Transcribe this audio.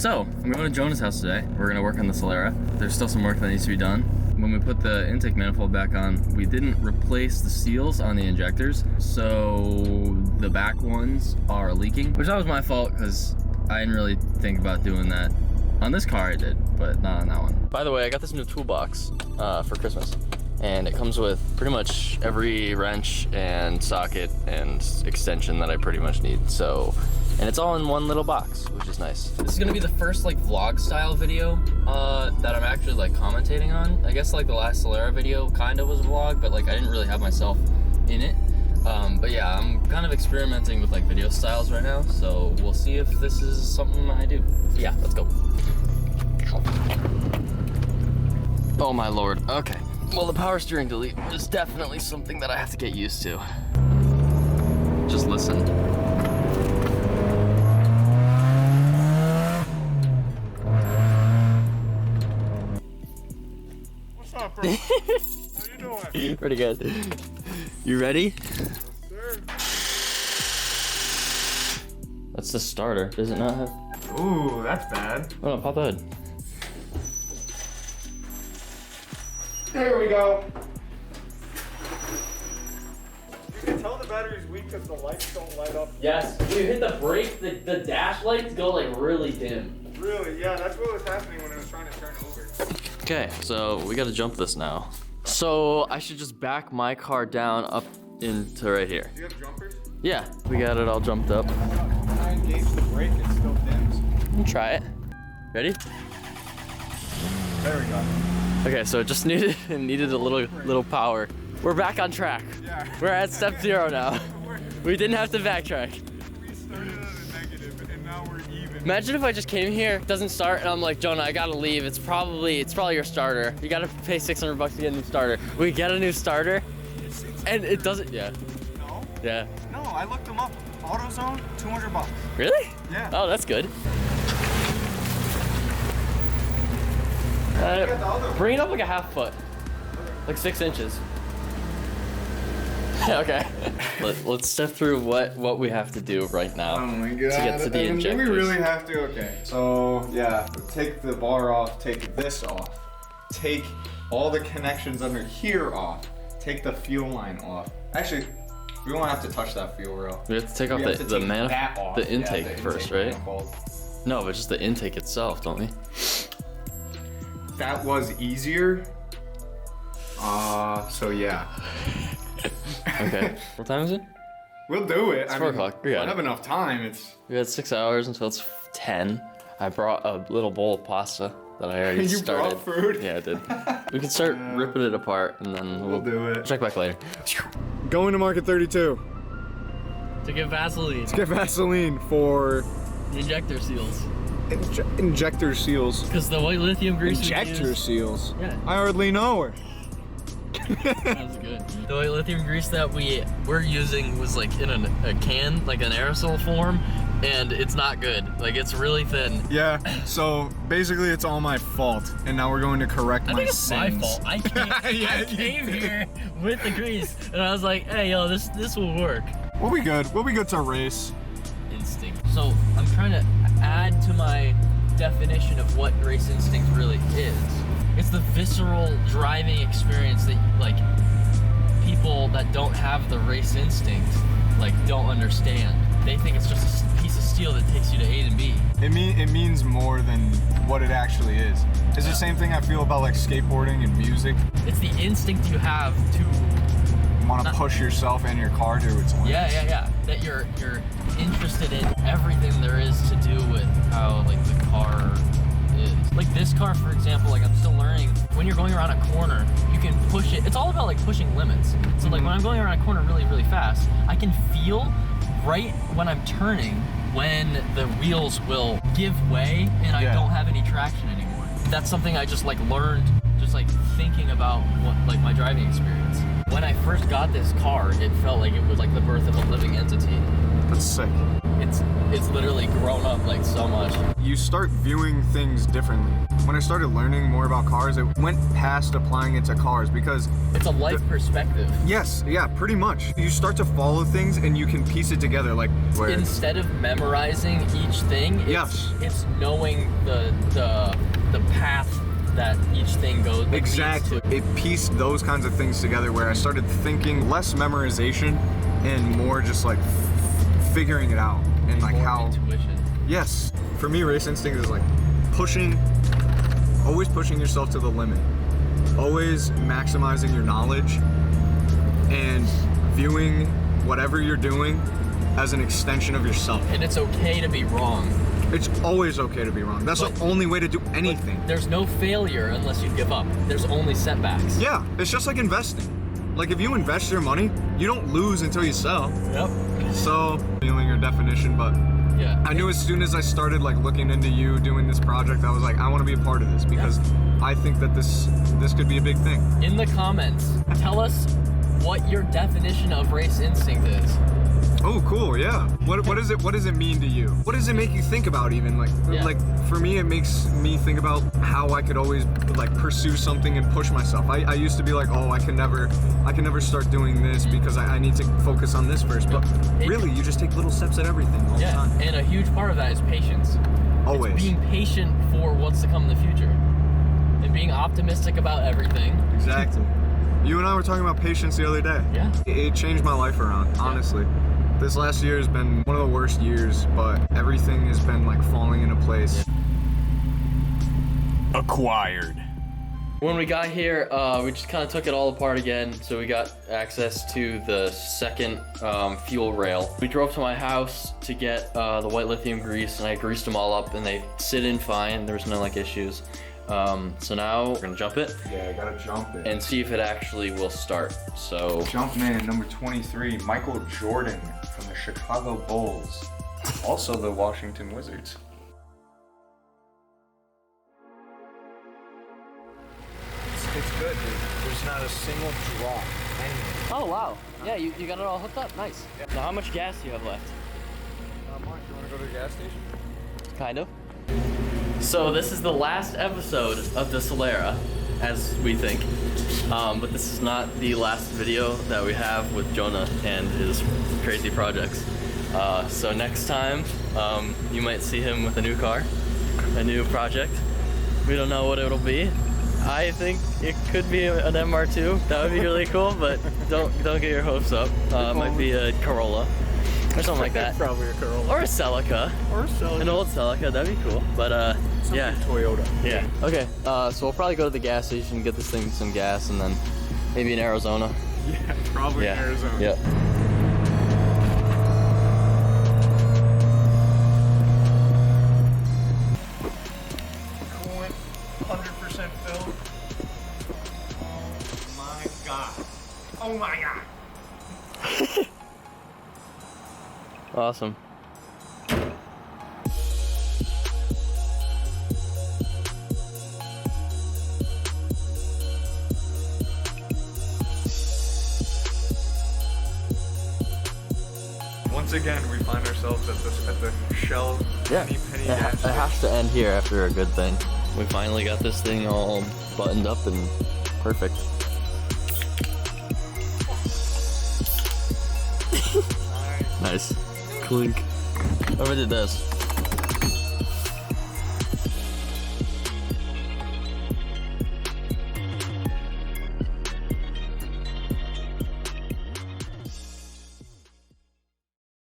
So, I'm going to Jonah's house today. We're gonna work on the Solara. There's still some work that needs to be done. When we put the intake manifold back on, we didn't replace the seals on the injectors, so the back ones are leaking, which that was my fault because I didn't really think about doing that. On this car I did, but not on that one. By the way, I got this new toolbox for Christmas, and it comes with pretty much every wrench and socket and extension that I pretty much need. So, and it's all in one little box, which is nice. This is gonna be the first like vlog style video that I'm actually like commentating on. I guess like the last Solara video kind of was a vlog, but like I didn't really have myself in it. But yeah, I'm kind of experimenting with like video styles right now, so we'll see if this is something I do. Yeah, let's go. Oh my lord, okay. Well, the power steering delete is definitely something that I have to get used to. Just listen. What's up, bro? How you doing? Pretty good. You ready? Yes, sir. That's the starter. Does it not have? Ooh, that's bad. Oh no, pop the hood. There we go. You can tell the battery's weak because the lights don't light up. Yes, when you hit the brake, the dash lights go like really dim. Really? Yeah, that's what was happening when I was trying to turn over. Okay, so we gotta jump this now. So I should just back my car down up into right here. Do you have jumpers? Yeah, we got it all jumped up. When I engage the brake, it still dims. We'll try it. Ready? There we go. Okay, so it just needed a little power. We're back on track. Yeah. We're at step 0 now. We didn't have to backtrack. We started at a negative and now we're even. Imagine if I just came here, it doesn't start, and I'm like, Jonah, I gotta leave. It's probably your starter. You gotta pay $600 to get a new starter. We get a new starter, and it doesn't. Yeah. No? Yeah. No, I looked them up. AutoZone, $200. Really? Yeah. Oh, that's good. Bring it up like a half foot, like 6 inches. Okay. Let's step through what we have to do right now. Oh my god. To get to the injectors. Do we really have to? Okay. So yeah, take the bar off, take this off, take all the connections under here off, take the fuel line off. Actually, we won't have to touch that fuel rail. We have to take off the intake first, right? Manifold. No, but just the intake itself, don't we? That was easier. So yeah. Okay. What time is it? We'll do it. It's 4 o'clock. We got have it. enough time. We had 6 hours until it's 10. I brought a little bowl of pasta that I already You started. brought food? Yeah, I did. We can start ripping it apart and then We'll do it. check back later. Going to Market 32 To get Vaseline. to get Vaseline for Injector seals. injector seals. Because the white lithium grease Injector seals? Yeah. I hardly know her. That was good. The white lithium grease that we were using was like in a can, like an aerosol form, and it's not good. Like it's really thin. Yeah, so basically it's all my fault, and now we're going to correct I my think it's sins. my fault. I came, Yeah, I you came did. here with the grease, and I was like, hey, yo, this will work. We'll be good. We'll be good to race. Instinct. So I'm trying to add to my definition of what race instinct really is. It's the visceral driving experience that like people that don't have the race instinct like don't understand. They think it's just a piece of steel that takes you to A to B. It means more than what it actually is. It's the same thing I feel about like skateboarding and music. It's the instinct you have to You want to push yourself and your car to its limits. yeah. That you're interested in everything there is to do with how like the car is. Like this car, for example, like I'm still learning. When you're going around a corner, you can push it. It's all about like pushing limits. So like when I'm going around a corner really, really fast, I can feel right when I'm turning when the wheels will give way and I don't have any traction anymore. That's something I just like learned just like thinking about what like my driving experience. When I first got this car, it felt like it was like the birth of a living entity. That's sick. It's literally grown up like so much. You start viewing things differently. When I started learning more about cars, it went past applying it to cars because It's a life perspective. yes, yeah, pretty much. You start to follow things and you can piece it together like where Instead of memorizing each thing, it's knowing the path that each thing goes. exactly. It pieced those kinds of things together where I started thinking less memorization and more just like figuring it out and like More how intuition. yes. For me, race instinct is like always pushing yourself to the limit, always maximizing your knowledge and viewing whatever you're doing as an extension of yourself. And it's okay to be wrong. It's always okay to be wrong. That's the only way to do anything. There's no failure unless you give up. There's only setbacks. Yeah, it's just like investing. Like if you invest your money, you don't lose until you sell. Yep. So, feeling your definition, but Yeah. I knew as soon as I started like looking into you doing this project, I was like, I want to be a part of this because I think that this could be a big thing. In the comments, tell us what your definition of race instinct is. Oh, cool, yeah. What does it mean to you? What does it make you think about even? Like for me, it makes me think about how I could always like pursue something and push myself. I used to be like, oh, I can never start doing this because I need to focus on this first. But really, you just take little steps at everything all the time. And a huge part of that is patience. Always. It's being patient for what's to come in the future. And being optimistic about everything. Exactly. You and I were talking about patience the other day. Yeah. It changed my life around, honestly. This last year has been one of the worst years, but everything has been like falling into place. Acquired. When we got here, we just kind of took it all apart again, so we got access to the second fuel rail. We drove to my house to get the white lithium grease, and I greased them all up, and they sit in fine. There's no like issues. So now we're gonna jump it. Yeah, I gotta jump it. And see if it actually will start. So Jumpman number 23, Michael Jordan from the Chicago Bulls, also the Washington Wizards. It's good, dude. There's not a single drop anywhere. oh wow, yeah, you got it all hooked up. Nice. Yeah. Now how much gas do you have left? Not much. You wanna go to the gas station? Kind of. So this is the last episode of the Solara, as we think. But this is not the last video that we have with Jonah and his crazy projects. So next time, you might see him with a new car, a new project. We don't know what it'll be. I think it could be an MR2. That would be really cool, but don't get your hopes up. It might be a Corolla. Or something like that. Probably a Corolla. Or a Celica. An old Celica, that'd be cool. But yeah. Toyota. Yeah. Okay, so we'll probably go to the gas station, get this thing some gas, and then maybe in Arizona. Yeah, probably in Arizona. Yep. Coolant, 100% filled. Oh my god. Oh my god. Awesome. Once again, we find ourselves at the Shell penny gas It station. has to end here after a good thing. We finally got this thing all buttoned up and perfect. Nice. Clink. Whoever did this.